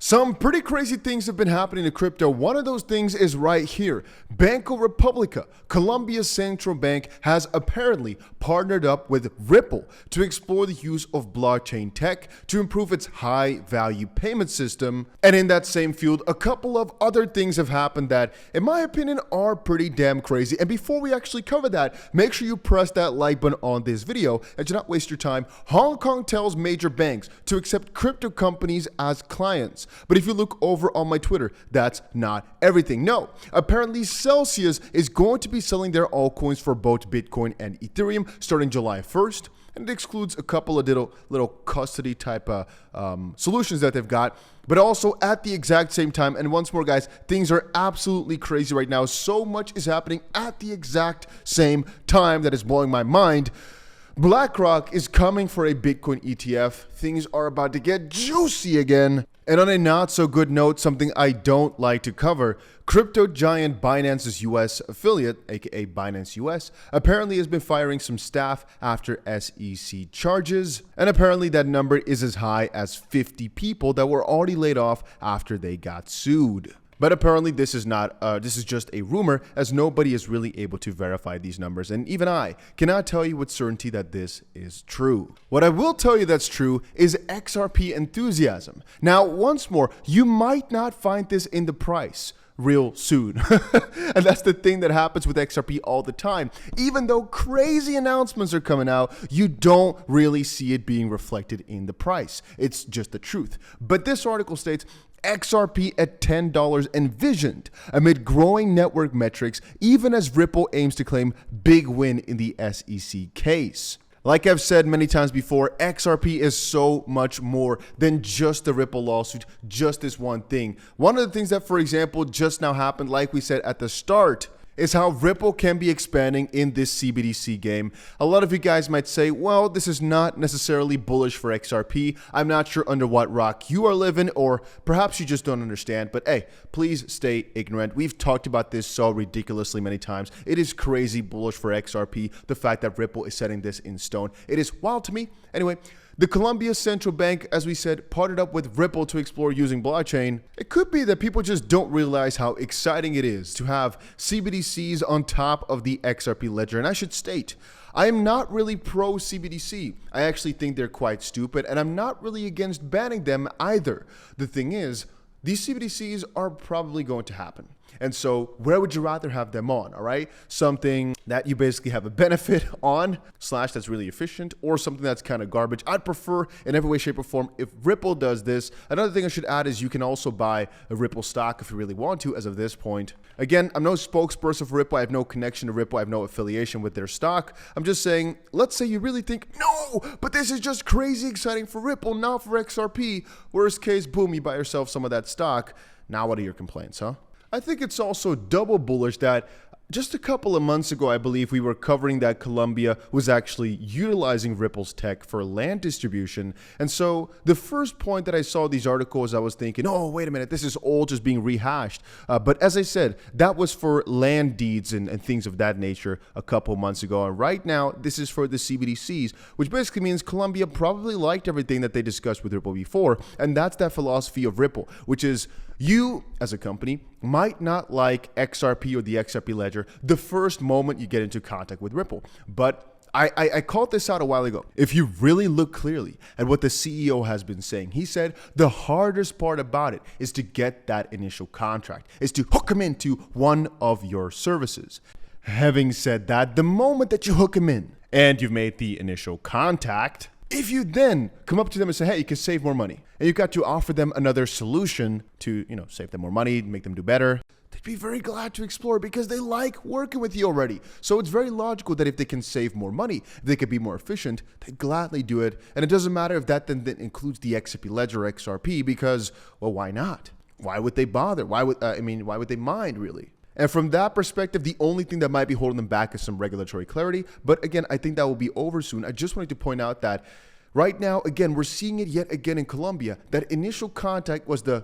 Some pretty crazy things have been happening to crypto. One of those things is right here. Banco Republica, Colombia's central bank, has apparently partnered up with Ripple to explore the use of blockchain tech to improve its high-value payment system. And in that same field, a couple of other things have happened that, in my opinion, are pretty damn crazy. And before we actually cover that, make sure you press that like button on this video and do not waste your time. Hong Kong tells major banks to accept crypto companies as clients. But if you look over on my Twitter, that's not everything. No, apparently Celsius is going to be selling their altcoins for both Bitcoin and Ethereum starting July 1st. And it excludes a couple of little custody type solutions that they've got. But also at the exact same time, and once more guys, things are absolutely crazy right now. So much is happening at the exact same time that is blowing my mind. Blackrock is coming for a Bitcoin ETF. Things are about to get juicy again. And on a not so good note, something I don't like to cover, crypto giant Binance's US affiliate, aka Binance US, apparently has been firing some staff after SEC charges. And apparently that number is as high as 50 people that were already laid off after they got sued. But apparently this is not, this is just a rumor, as nobody is really able to verify these numbers. And even I cannot tell you with certainty that this is true. What I will tell you that's true is XRP enthusiasm. Now, once more, you might not find this in the price real soon. And that's the thing that happens with XRP all the time. Even though crazy announcements are coming out, you don't really see it being reflected in the price. It's just the truth. But this article states, XRP at $10 envisioned amid growing network metrics, even as Ripple aims to claim big win in the SEC case. Like I've said many times before, XRP is so much more than just the Ripple lawsuit, just this one thing. One of the things that, for example, just now happened, like we said at the start, is how Ripple can be expanding in this CBDC game. A lot of you guys might say, well, this is not necessarily bullish for XRP. I'm not sure under what rock you are living, or perhaps you just don't understand. But hey, please stay ignorant. We've talked about this so ridiculously many times. It is crazy bullish for XRP, the fact that Ripple is setting this in stone. It is wild to me. Anyway, the Colombia Central Bank, as we said, partnered up with Ripple to explore using blockchain. It could be that people just don't realize how exciting it is to have CBDCs on top of the XRP ledger. And I should state, I am not really pro CBDC. I actually think they're quite stupid, and I'm not really against banning them either. The thing is, these CBDCs are probably going to happen. And so where would you rather have them on, all right? Something that you basically have a benefit on, / that's really efficient, or something that's kind of garbage. I'd prefer in every way, shape, or form if Ripple does this. Another thing I should add is you can also buy a Ripple stock if you really want to as of this point. Again, I'm no spokesperson for Ripple. I have no connection to Ripple. I have no affiliation with their stock. I'm just saying, let's say you really think, no, but this is just crazy exciting for Ripple, not for XRP. Worst case, boom, you buy yourself some of that stock. Now what are your complaints, huh? I think it's also double bullish that just a couple of months ago, I believe we were covering that Colombia was actually utilizing Ripple's tech for land distribution. And so the first point that I saw these articles, I was thinking, oh, wait a minute, this is all just being rehashed. But as I said, that was for land deeds and things of that nature a couple months ago. And right now, this is for the CBDCs, which basically means Colombia probably liked everything that they discussed with Ripple before. And that's that philosophy of Ripple, which is you, as a company, might not like XRP or the XRP ledger the first moment you get into contact with Ripple. But I called this out a while ago. If you really look clearly at what the CEO has been saying, he said the hardest part about it is to get that initial contract, is to hook them into one of your services. Having said that, the moment that you hook them in and you've made the initial contact, if you then come up to them and say, hey, you can save more money, and you've got to offer them another solution to, save them more money, make them do better, they'd be very glad to explore because they like working with you already. So it's very logical that if they can save more money, if they could be more efficient, they'd gladly do it. And it doesn't matter if that then includes the XRP ledger or XRP because, well, why not? Why would they bother? Why would they mind really? And from that perspective, the only thing that might be holding them back is some regulatory clarity. But again, I think that will be over soon. I just wanted to point out that right now, again, we're seeing it yet again in Colombia. That initial contact was the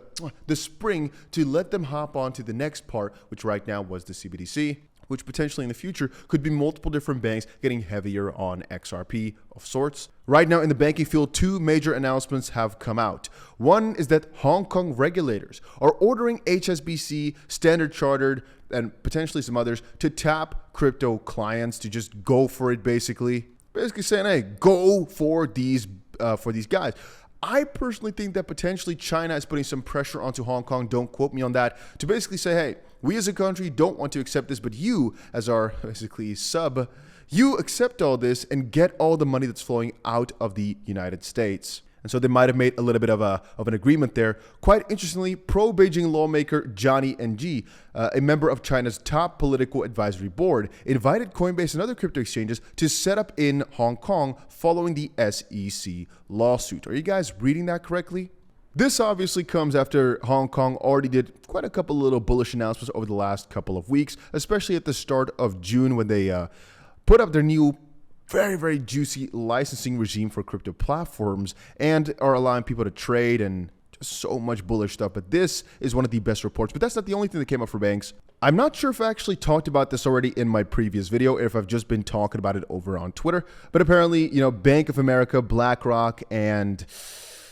spring to let them hop on to the next part, which right now was the CBDC. which potentially in the future could be multiple different banks getting heavier on XRP of sorts. Right now in the banking field, two major announcements have come out. One is that Hong Kong regulators are ordering HSBC, Standard Chartered, and potentially some others to tap crypto clients to just go for it, basically saying, hey, go for these guys. I personally think that potentially China is putting some pressure onto Hong Kong, don't quote me on that, to basically say, hey, we as a country don't want to accept this, but you as our basically sub, you accept all this and get all the money that's flowing out of the United States. And so they might have made a little bit of an agreement there. Quite interestingly, pro-Beijing lawmaker Johnny Ng, a member of China's top political advisory board, invited Coinbase and other crypto exchanges to set up in Hong Kong following the SEC lawsuit. Are you guys reading that correctly? This obviously comes after Hong Kong already did quite a couple little bullish announcements over the last couple of weeks, especially at the start of June when they put up their new very, very juicy licensing regime for crypto platforms and are allowing people to trade and just so much bullish stuff. But this is one of the best reports. But that's not the only thing that came up for banks. I'm not sure if I actually talked about this already in my previous video, or if I've just been talking about it over on Twitter. But apparently, Bank of America, Blackrock, and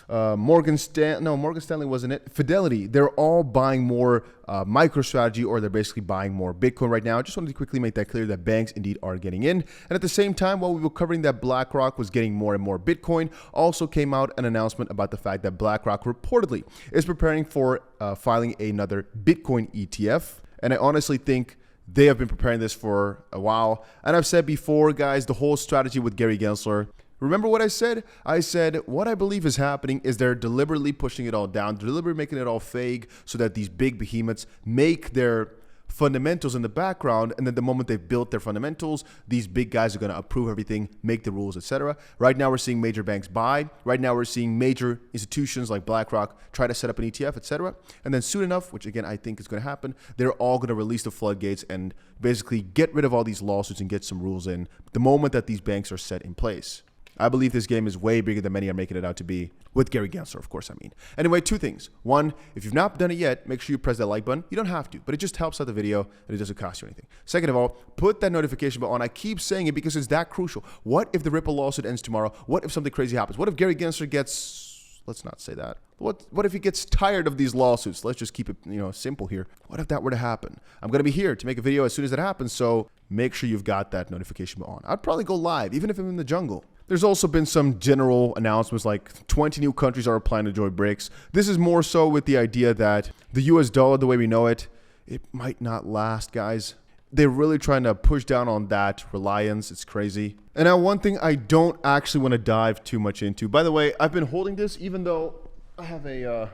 Morgan Stanley wasn't it? Fidelity. They're all buying more MicroStrategy, or they're basically buying more Bitcoin right now. I just wanted to quickly make that clear that banks indeed are getting in. And at the same time, while we were covering that BlackRock was getting more and more Bitcoin, also came out an announcement about the fact that BlackRock reportedly is preparing for filing another Bitcoin ETF. And I honestly think they have been preparing this for a while. And I've said before, guys, the whole strategy with Gary Gensler. Remember what I said? I said what I believe is happening is they're deliberately pushing it all down, deliberately making it all vague so that these big behemoths make their fundamentals in the background, and then the moment they've built their fundamentals, these big guys are going to approve everything, make the rules, etc. Right now we're seeing major banks buy. Right now we're seeing major institutions like BlackRock try to set up an ETF, etc. And then soon enough, which again I think is going to happen, they're all going to release the floodgates and basically get rid of all these lawsuits and get some rules in the moment that these banks are set in place. I believe this game is way bigger than many are making it out to be, with Gary Gensler, of course, I mean. Anyway, two things. One, if you've not done it yet, make sure you press that like button. You don't have to, but it just helps out the video and it doesn't cost you anything. Second of all, put that notification bell on. I keep saying it because it's that crucial. What if the Ripple lawsuit ends tomorrow? What if something crazy happens? What if Gary Gensler gets, let's not say that. What if he gets tired of these lawsuits? Let's just keep it, simple here. What if that were to happen? I'm going to be here to make a video as soon as that happens, so make sure you've got that notification bell on. I'd probably go live, even if I'm in the jungle. There's also been some general announcements like 20 new countries are applying to join BRICS. This is more so with the idea that the US dollar, the way we know it, it might not last, guys. They're really trying to push down on that reliance. It's crazy. And now one thing I don't actually want to dive too much into. By the way, I've been holding this even though I have a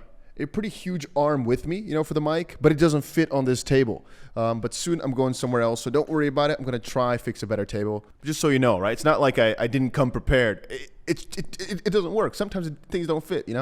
pretty huge arm with me, for the mic, but it doesn't fit on this table. But soon I'm going somewhere else, so don't worry about it. I'm going to try fix a better table, just so you know, right? It's not like I didn't come prepared. It doesn't work. Sometimes things don't fit, Can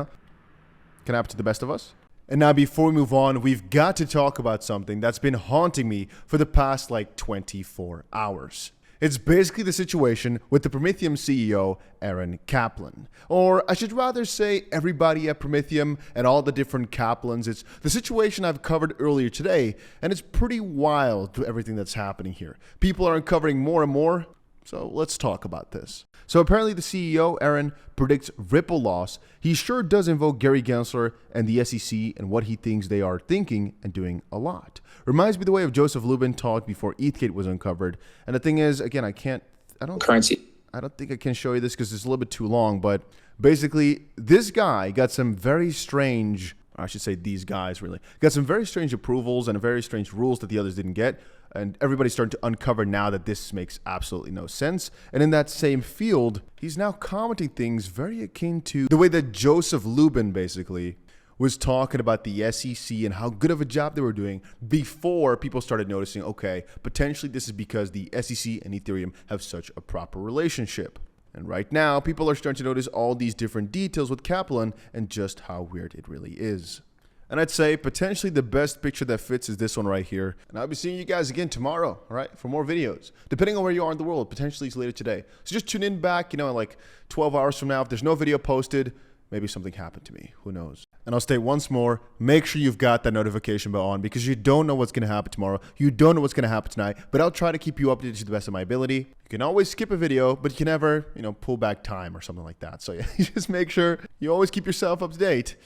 happen to the best of us. And now before we move on, we've got to talk about something that's been haunting me for the past 24 hours. It's basically the situation with the Promethium CEO, Aaron Kaplan. Or I should rather say everybody at Promethium and all the different Kaplans. It's the situation I've covered earlier today, and it's pretty wild to everything that's happening here. People are uncovering more and more, so let's talk about this. So apparently the CEO, Aaron, predicts Ripple loss. He sure does invoke Gary Gensler and the SEC and what he thinks they are thinking and doing a lot. Reminds me the way of Joseph Lubin talked before ETHgate was uncovered. And the thing is, again, I don't think I can show you this because it's a little bit too long, but basically this guy got some very strange, I should say these guys really, got some very strange approvals and very strange rules that the others didn't get. And everybody's starting to uncover now that this makes absolutely no sense. And in that same field, he's now commenting things very akin to the way that Joseph Lubin basically was talking about the SEC and how good of a job they were doing before people started noticing, okay, potentially this is because the SEC and Ethereum have such a proper relationship. And right now, people are starting to notice all these different details with Kaplan and just how weird it really is. And I'd say potentially the best picture that fits is this one right here. And I'll be seeing you guys again tomorrow, all right, for more videos. Depending on where you are in the world, potentially it's later today. So just tune in back, in 12 hours from now. If there's no video posted, maybe something happened to me. Who knows? And I'll state once more, make sure you've got that notification bell on because you don't know what's going to happen tomorrow. You don't know what's going to happen tonight, but I'll try to keep you updated to the best of my ability. You can always skip a video, but you can never, pull back time or something like that. So yeah, just make sure you always keep yourself up to date.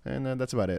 And that's about it.